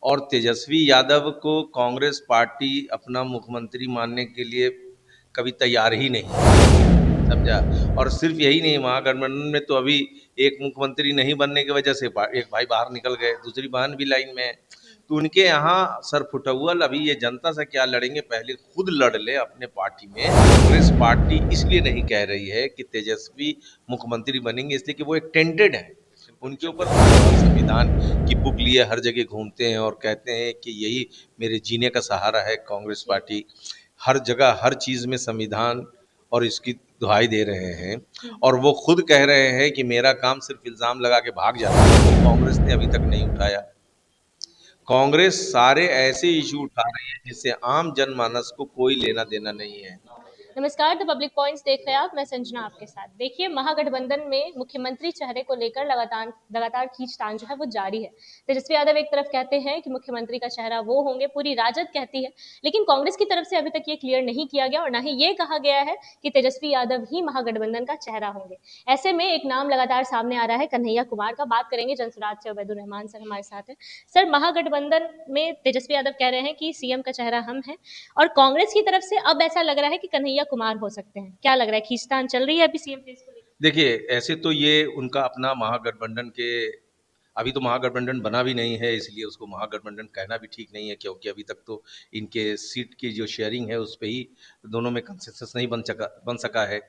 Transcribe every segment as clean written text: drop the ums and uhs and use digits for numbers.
और तेजस्वी यादव को कांग्रेस पार्टी अपना मुख्यमंत्री मानने के लिए कभी तैयार ही नहीं है, समझा। और सिर्फ यही नहीं, महागठबंधन में तो अभी एक मुख्यमंत्री नहीं बनने की वजह से एक भाई बाहर निकल गए, दूसरी बहन भी लाइन में है। तो उनके यहाँ सर फुटौल अभी ये जनता से क्या लड़ेंगे, पहले खुद लड़ ले अपने पार्टी में। कांग्रेस पार्टी इसलिए नहीं कह रही है कि तेजस्वी मुख्यमंत्री बनेंगे, इसलिए कि वो एक टेंटेड है। उनके ऊपर संविधान की बुक लिए हर जगह घूमते हैं और कहते हैं कि यही मेरे जीने का सहारा है कांग्रेस पार्टी। हर जगह हर चीज़ में संविधान और इसकी दुहाई दे रहे हैं, और वो खुद कह रहे हैं कि मेरा काम सिर्फ इल्ज़ाम लगा के भाग जाना है, तो कांग्रेस ने अभी तक नहीं उठाया। कांग्रेस सारे ऐसे इशू उठा रही है जिससे आम जनमानस को कोई लेना देना नहीं है। नमस्कार, द पब्लिक पॉइंट्स देख रहे हैं आप। मैं संजना आपके साथ। देखिए, महागठबंधन में मुख्यमंत्री चेहरे को लेकर लगातार लगातार खींचतान जो है वो जारी है। तेजस्वी यादव एक तरफ कहते हैं कि मुख्यमंत्री का चेहरा वो होंगे, पूरी राजद कहती है, लेकिन कांग्रेस की तरफ से अभी तक ये क्लियर नहीं किया गया और ना ही ये कहा गया है कि तेजस्वी यादव ही महागठबंधन का चेहरा होंगे। ऐसे में एक नाम लगातार सामने आ रहा है, कन्हैया कुमार का। बात करेंगे जनसुराज से। उबैदुर रहमान सर हमारे साथ हैं। सर, महागठबंधन में तेजस्वी यादव कह रहे हैं कि सीएम का चेहरा हम हैं, और कांग्रेस की तरफ से अब ऐसा लग रहा है कि कन्हैया कुमार हो सकते हैं। क्या लग रहा है, खींचतान चल रही है अभी सीएम फेस को लेकर? देखिए, ऐसे तो ये उनका अपना महागठबंधन के, अभी तो महागठबंधन बना भी नहीं है, इसलिए उसको महागठबंधन कहना भी ठीक नहीं है, क्योंकि अभी तक तो इनके सीट की जो शेयरिंग है उस पे ही दोनों में कंसेंसस नहीं बन सका है।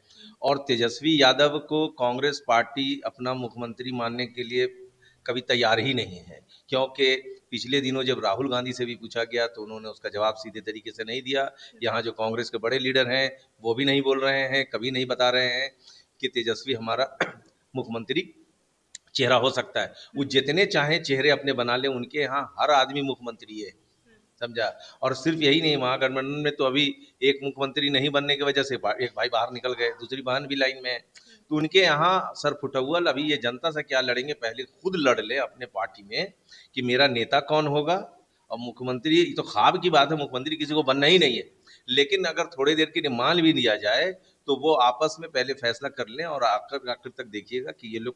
और तेजस्वी यादव को कांग्रेस पार्टी अपना मुख्यमंत्री मानने के लिए कभी तैयार ही नहीं है, क्योंकि पिछले दिनों जब राहुल गांधी से भी पूछा गया तो उन्होंने उसका जवाब सीधे तरीके से नहीं दिया। यहाँ जो कांग्रेस के बड़े लीडर हैं वो भी नहीं बोल रहे हैं, कभी नहीं बता रहे हैं कि तेजस्वी हमारा मुख्यमंत्री चेहरा हो सकता है। वो जितने चाहें चेहरे अपने बना लें, उनके यहाँ हर आदमी मुख्यमंत्री है, समझा। और सिर्फ यही नहीं, महागठबंधन में तो अभी एक मुख्यमंत्री नहीं बनने की वजह से एक भाई बाहर निकल गए, दूसरी बहन भी लाइन में है। तो उनके यहाँ सर फुटौल अभी ये जनता से क्या लड़ेंगे, पहले खुद लड़ ले अपने पार्टी में कि मेरा नेता कौन होगा। और मुख्यमंत्री, ये तो ख्वाब की बात है, मुख्यमंत्री किसी को बनना ही नहीं है, लेकिन अगर थोड़ी देर के लिए मान भी लिया जाए तो वो आपस में पहले फैसला कर लें, और आखिर आखिर तक देखिएगा कि ये लोग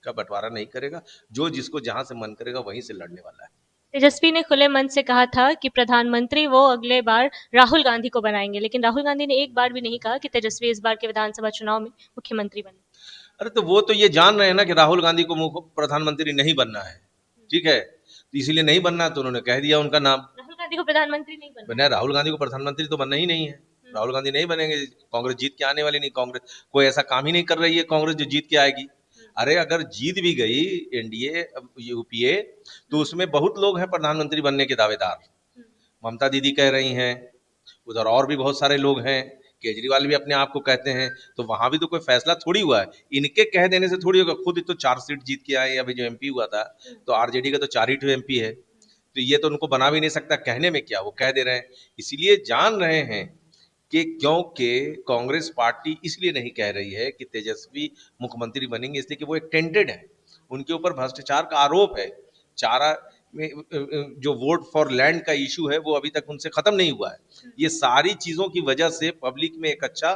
का बंटवारा नहीं करेगा, जो जिसको जहां से मन करेगा वहीं से लड़ने वाला है। तेजस्वी ने खुले मन से कहा था कि प्रधानमंत्री वो अगले बार राहुल गांधी को बनाएंगे, लेकिन राहुल गांधी ने एक बार भी नहीं कहा कि तेजस्वी इस बार के विधानसभा चुनाव में मुख्यमंत्री बने। अरे तो वो तो ये जान रहे हैं ना कि राहुल गांधी को प्रधानमंत्री नहीं बनना है, ठीक है, तो इसीलिए नहीं बनना है, तो उन्होंने कह दिया उनका नाम। राहुल गांधी को प्रधानमंत्री नहीं बनना बना, राहुल गांधी को प्रधानमंत्री तो बनना ही नहीं है। राहुल गांधी नहीं बनेंगे, कांग्रेस जीत के आने वाली नहीं, कांग्रेस कोई ऐसा काम ही नहीं कर रही है कांग्रेस जो जीत के आएगी। अरे अगर जीत भी गई एनडीए यूपीए, तो उसमें बहुत लोग हैं प्रधानमंत्री बनने के दावेदार। ममता दीदी कह रही हैं, उधर और भी बहुत सारे लोग हैं, केजरीवाल भी अपने आप को कहते हैं। तो वहां भी तो कोई फैसला थोड़ी हुआ है, इनके कह देने से थोड़ी होगा। खुद तो 4 सीट जीत के आए, अभी जो एमपी हुआ था तो आरजेडी का तो 4 ही एमपी है, तो ये तो उनको बना भी नहीं सकता, कहने में क्या, वो कह दे रहे हैं। इसीलिए जान रहे हैं कि क्योंकि कांग्रेस पार्टी इसलिए नहीं कह रही है कि तेजस्वी मुख्यमंत्री बनेंगे, इसलिए कि वो एक टेंटेड है, उनके ऊपर भ्रष्टाचार का आरोप है। चारा में जो वोट फॉर लैंड का इशू है वो अभी तक उनसे खत्म नहीं हुआ है। ये सारी चीजों की वजह से पब्लिक में एक अच्छा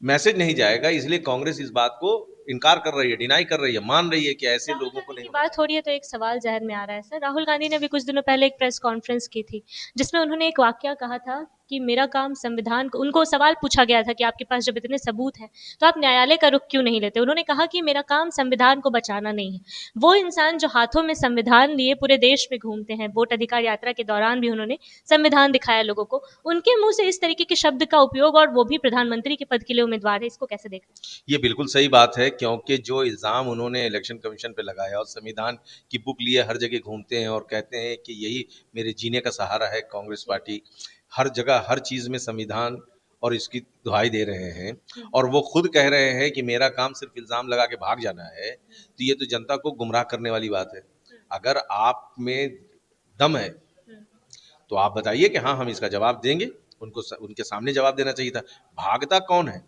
मैसेज नहीं जाएगा, इसलिए कांग्रेस इस बात को इनकार कर रही है, डिनाई कर रही है, मान रही है कि ऐसे राहुल लोगों को गांधी नहीं की होना बात चाहिए। हो रही है तो एक सवाल जहन में आ रहा है सर। राहुल गांधी ने भी कुछ दिनों पहले एक प्रेस कॉन्फ्रेंस की थी, जिसमें उन्होंने एक वाक्य कहा था कि मेरा काम संविधान को, उनको सवाल पूछा गया था कि आपके पास जब इतने सबूत हैं तो आप न्यायालय का रुख क्यों नहीं लेते। उन्होंने कहा कि मेरा काम संविधान को बचाना नहीं है। वो इंसान जो हाथों में संविधान लिए पूरे देश में घूमते हैं, वोट अधिकार यात्रा के दौरान भी उन्होंने संविधान दिखाया लोगों को, उनके मुंह से इस तरीके के शब्द का उपयोग, और वो भी प्रधानमंत्री के पद के लिए उम्मीदवार है, इसको कैसे देख रहे हैं? ये बिल्कुल सही बात है, क्योंकि जो इल्ज़ाम उन्होंने इलेक्शन कमीशन पे लगाया और संविधान की बुक लिए हर जगह घूमते हैं और कहते हैं कि यही मेरे जीने का सहारा है कांग्रेस पार्टी, हर जगह हर चीज़ में संविधान और इसकी दुहाई दे रहे हैं, और वो खुद कह रहे हैं कि मेरा काम सिर्फ इल्ज़ाम लगा के भाग जाना है, तो ये तो जनता को गुमराह करने वाली बात है। अगर आप में दम है तो आप बताइए कि हाँ हम इसका जवाब देंगे, उनको उनके सामने जवाब देना चाहिए था। भागता कौन है,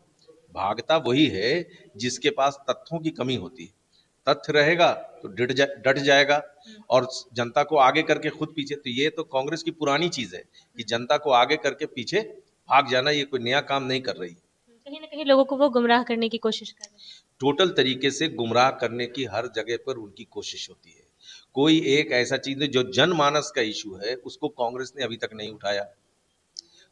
भागता वही है जिसके पास तथ्यों की कमी होती है। तथ्य रहेगा तो डट जाएगा और जनता को आगे करके खुद पीछे। तो ये तो कांग्रेस की पुरानी चीज है कि जनता को आगे करके पीछे भाग जाना, ये कोई नया काम नहीं कर रही। कहीं ना कहीं लोगों को वो गुमराह करने की कोशिश कर रहे हैं। टोटल तरीके से गुमराह करने की हर जगह पर उनकी कोशिश होती है। कोई एक ऐसा चीज है जो जनमानस का इशू है, उसको कांग्रेस ने अभी तक नहीं उठाया।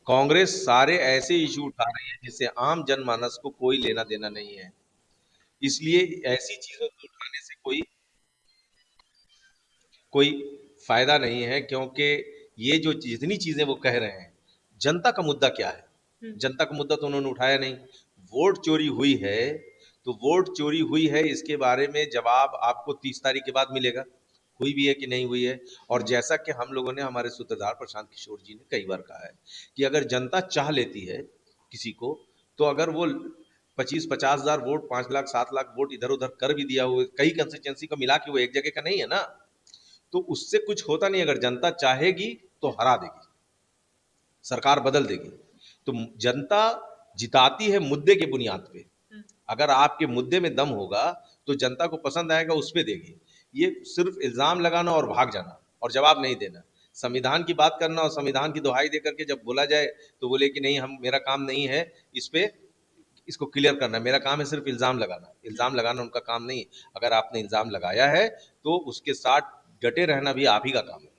कांग्रेस सारे ऐसे इशू उठा रही है जिससे आम जनमानस को कोई लेना देना नहीं है। इसलिए ऐसी चीजों को उठाने से कोई कोई फायदा नहीं है, क्योंकि ये जो जितनी चीजें वो कह रहे हैं, जनता का मुद्दा क्या है? जनता का मुद्दा तो उन्होंने उठाया नहीं। वोट चोरी हुई है, तो वोट चोरी हुई है इसके बारे में जवाब आपको 30 तारीख के बाद मिलेगा, हुई भी है कि नहीं हुई है। और जैसा कि हम लोगों ने, हमारे सूत्रधार प्रशांत किशोर जी ने कई बार कहा है कि अगर जनता चाह लेती है किसी को, तो अगर वो 25-50 हजार वोट, 5 लाख 7 लाख वोट इधर उधर कर भी दिया हुआ, कई कंस्टिट्यूंसी को मिला के, वो एक जगह का नहीं है ना, तो उससे कुछ होता नहीं। अगर जनता चाहेगी तो हरा देगी, सरकार बदल देगी। तो जनता जिताती है मुद्दे के बुनियाद पे। अगर आपके मुद्दे में दम होगा तो जनता को पसंद आएगा, उस पे देगी। ये सिर्फ इल्जाम लगाना और भाग जाना और जवाब नहीं देना, संविधान की बात करना और संविधान की दुहाई दे करके जब बोला जाए तो बोले कि नहीं, हम, मेरा काम नहीं है इस पे, इसको क्लियर करना, मेरा काम है सिर्फ इल्जाम लगाना। इल्जाम लगाना उनका काम नहीं। अगर आपने इल्जाम लगाया है तो उसके साथ डटे रहना भी आप ही का काम है।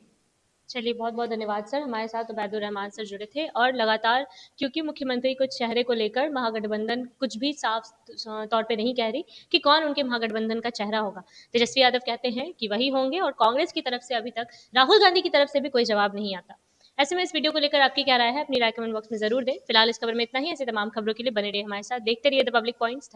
चलिए, बहुत बहुत धन्यवाद सर। हमारे साथ उबैदुर रहमान सर जुड़े थे और लगातार, क्योंकि मुख्यमंत्री के चेहरे को लेकर महागठबंधन कुछ भी साफ तौर पे नहीं कह रही कि कौन उनके महागठबंधन का चेहरा होगा। तेजस्वी यादव कहते हैं कि वही होंगे और कांग्रेस की तरफ से अभी तक, राहुल गांधी की तरफ से भी कोई जवाब नहीं आता। ऐसे में इस वीडियो को लेकर आपकी क्या राय है, अपनी राय कमेंट बॉक्स में जरूर दें। फिलहाल इस खबर में इतना ही। ऐसे तमाम खबरों के लिए बने रहिए हमारे साथ, देखते रहिए द पब्लिक पॉइंट्स।